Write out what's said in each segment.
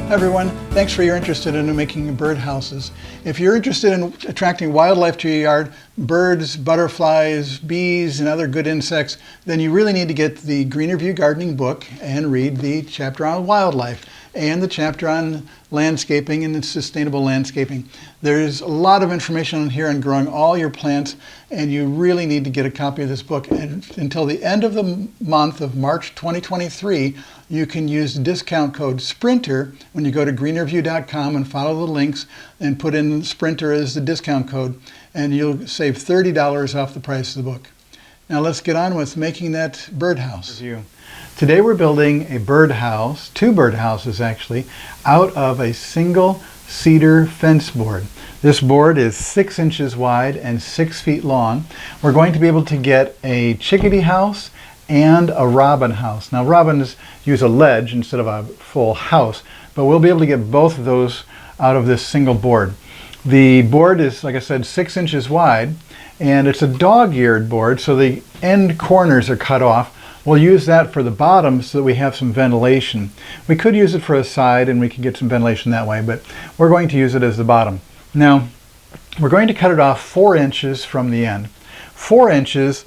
Hi everyone, thanks for your interest in making birdhouses. If you're interested in attracting wildlife to your yard, birds, butterflies, bees, and other good insects, then you really need to get the Greener View Gardening book and read the chapter on wildlife and the chapter on landscaping and sustainable landscaping. There's a lot of information on here on growing all your plants, and you really need to get a copy of this book. And until the end of the month of March 2023, you can use discount code SPRINTER when you go to greenerview.com and follow the links and put in SPRINTER as the discount code, and you'll save $30 off the price of the book. Now let's get on with making that birdhouse. Today we're building a birdhouse, two birdhouses actually, out of a single cedar fence board. This board is 6 inches wide and 6 feet long. We're going to be able to get a chickadee house and a robin house. Now robins use a ledge instead of a full house, but we'll be able to get both of those out of this single board. The board is, like I said, 6 inches wide, and it's a dog-eared board, so the end corners are cut off. We'll use that for the bottom so that we have some ventilation. We could use it for a side and we can get some ventilation that way, but we're going to use it as the bottom. Now, we're going to cut it off 4 inches from the end. 4 inches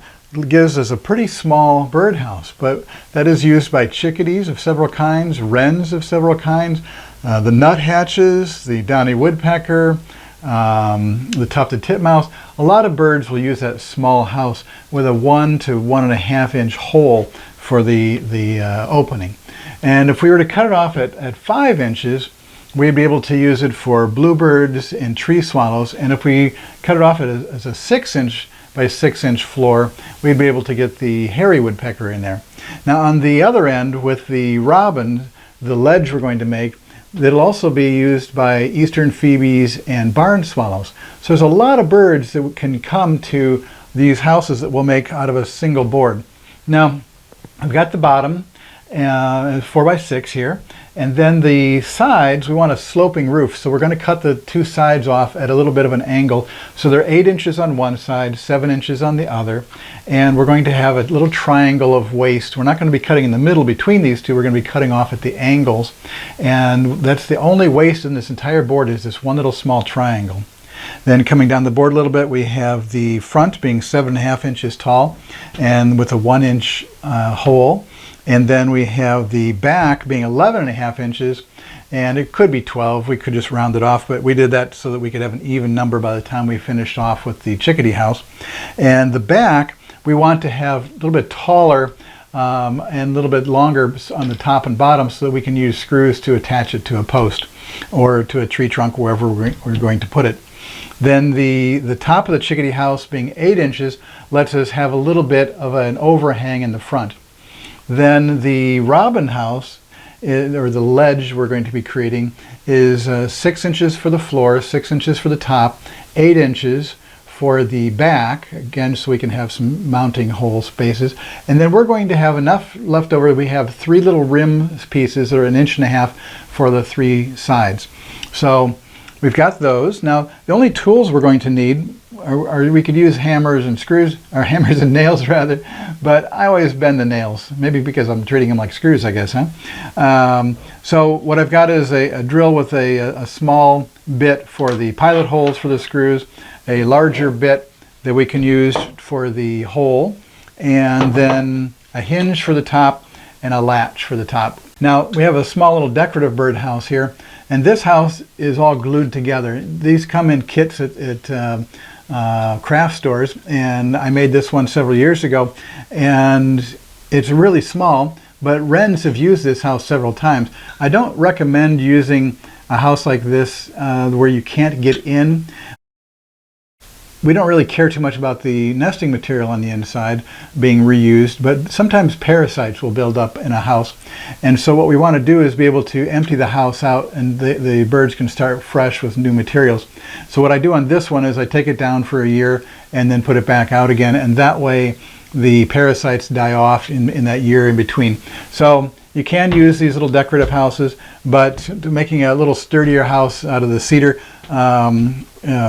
gives us a pretty small birdhouse, but that is used by chickadees of several kinds, wrens of several kinds, the nuthatches, the downy woodpecker, the tufted titmouse. A lot of birds will use that small house with a 1 to 1.5 inch hole for the opening. And if we were to cut it off at 5 inches, we'd be able to use it for bluebirds and tree swallows. And if we cut it off as a 6 inch by 6 inch floor, we'd be able to get the hairy woodpecker in there. Now on the other end with the robin, the ledge we're going to make, it'll also be used by eastern phoebes and barn swallows. So there's a lot of birds that can come to these houses that we'll make out of a single board. Now, I've got the bottom, 4 by 6 here, and then the sides, we want a sloping roof, so we're going to cut the 2 sides off at a little bit of an angle. So they're 8 inches on one side, 7 inches on the other, and we're going to have a little triangle of waste. We're not going to be cutting in the middle between these two, we're going to be cutting off at the angles, and that's the only waste in this entire board, is this one little small triangle. Then coming down the board a little bit, we have the front being 7.5 inches tall and with a 1 inch hole. And then we have the back being 11.5 inches, and it could be 12. We could just round it off, but we did that so that we could have an even number by the time we finished off with the chickadee house. And the back, we want to have a little bit taller and a little bit longer on the top and bottom so that we can use screws to attach it to a post or to a tree trunk, wherever we're going to put it. Then the top of the chickadee house being 8 inches lets us have a little bit of an overhang in the front. Then the robin house, or the ledge we're going to be creating, is 6 inches for the floor, 6 inches for the top, 8 inches for the back, again so we can have some mounting hole spaces. And then we're going to have enough left over. We have 3 little rim pieces that are 1.5 inches for the 3 sides. So we've got those. Now the only tools we're going to need are we could use hammers and screws, or hammers and nails rather, but I always bend the nails, maybe because I'm treating them like screws, I guess, huh? So what I've got is a drill with a small bit for the pilot holes for the screws, a larger bit that we can use for the hole, and then a hinge for the top and a latch for the top. Now we have a small little decorative birdhouse here, and this house is all glued together. These come in kits at craft stores, and I made this one several years ago, and it's really small, but wrens have used this house several times. I don't recommend using a house like this where you can't get in. We don't really care too much about the nesting material on the inside being reused, but sometimes parasites will build up in a house. And so what we want to do is be able to empty the house out, and the birds can start fresh with new materials. So what I do on this one is I take it down for a year and then put it back out again, and that way the parasites die off in that year in between. So you can use these little decorative houses, but making a little sturdier house out of the cedar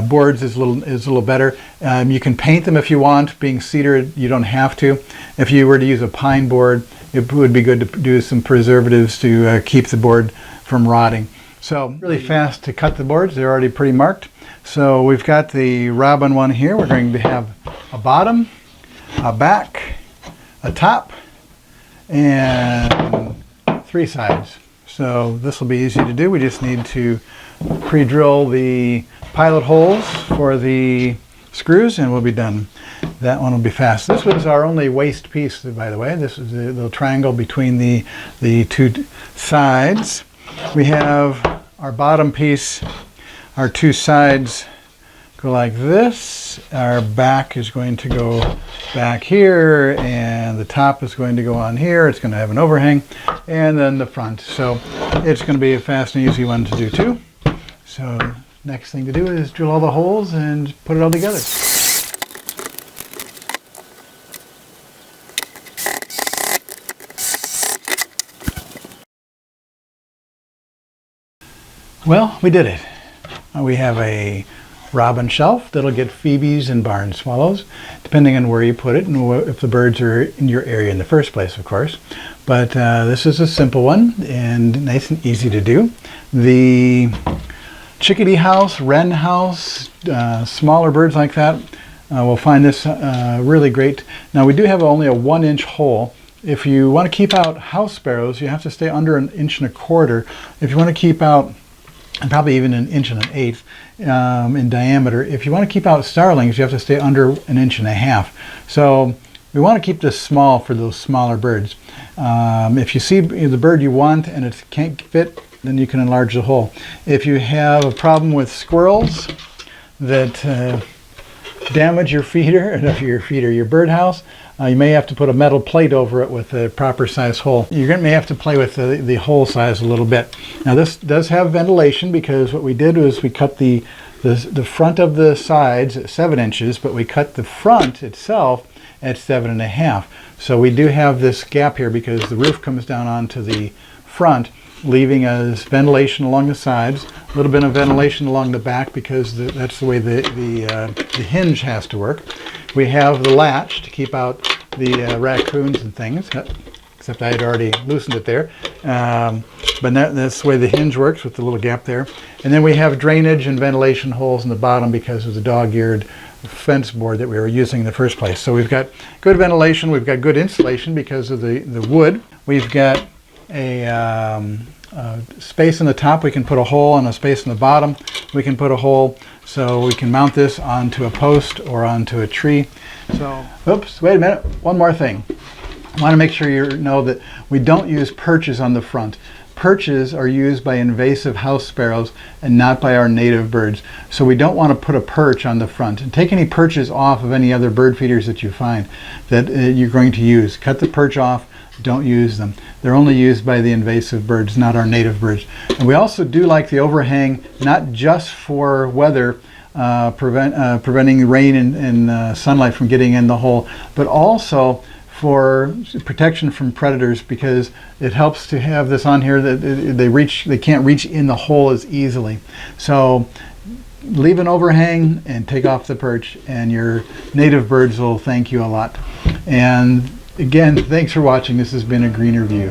boards is a little better. You can paint them if you want. Being cedar, you don't have to. If you were to use a pine board, it would be good to do some preservatives to keep the board from rotting. So really fast to cut the boards. They're already pretty marked. So we've got the robin one here. We're going to have a bottom, a back, a top, and 3 sides. So this will be easy to do. We just need to pre-drill the pilot holes for the screws and we'll be done. That one will be fast. This was our only waste piece, by the way. This is the little triangle between the 2 sides. We have our bottom piece, our 2 sides go like this. Our back is going to go back here and the top is going to go on here. It's going to have an overhang, and then the front. So it's going to be a fast and easy one to do too. So next thing to do is drill all the holes and put it all together. Well, we did it. We have a robin shelf that'll get phoebes and barn swallows, depending on where you put it and if the birds are in your area in the first place, of course. But this is a simple one and nice and easy to do. The chickadee house, wren house, smaller birds like that will find this really great. Now we do have only a 1-inch hole. If you want to keep out house sparrows, you have to stay under 1.25 inches. If you want to keep out, and probably even 1 1/8 inches in diameter. If you want to keep out starlings, you have to stay under 1.5 inches. So we want to keep this small for those smaller birds. If you see the bird you want and it can't fit, then you can enlarge the hole. If you have a problem with squirrels that damage your feeder, your birdhouse, you may have to put a metal plate over it with a proper size hole. You may have to play with the hole size a little bit. Now this does have ventilation, because what we did was we cut the front of the sides at 7 inches, but we cut the front itself at 7.5. So we do have this gap here because the roof comes down onto the front, leaving us ventilation along the sides, a little bit of ventilation along the back because that's the way the hinge has to work. We have the latch to keep out the raccoons and things, except I had already loosened it there. But that's the way the hinge works, with the little gap there. And then we have drainage and ventilation holes in the bottom because of the dog-eared fence board that we were using in the first place. So we've got good ventilation, we've got good insulation because of the wood. We've got a space in the top we can put a hole, and a space in the bottom we can put a hole, so we can mount this onto a post or onto a tree. So, oops, wait a minute, one more thing. I want to make sure you know that we don't use perches on the front. Perches are used by invasive house sparrows and not by our native birds. So we don't want to put a perch on the front. And take any perches off of any other bird feeders that you find that you're going to use. Cut the perch off. Don't use them. They're only used by the invasive birds, not our native birds. And we also do like the overhang, not just for weather, preventing rain and sunlight from getting in the hole, but also for protection from predators, because it helps to have this on here that they can't reach in the hole as easily. So leave an overhang and take off the perch, and your native birds will thank you a lot. And again, thanks for watching. This has been A Greener View.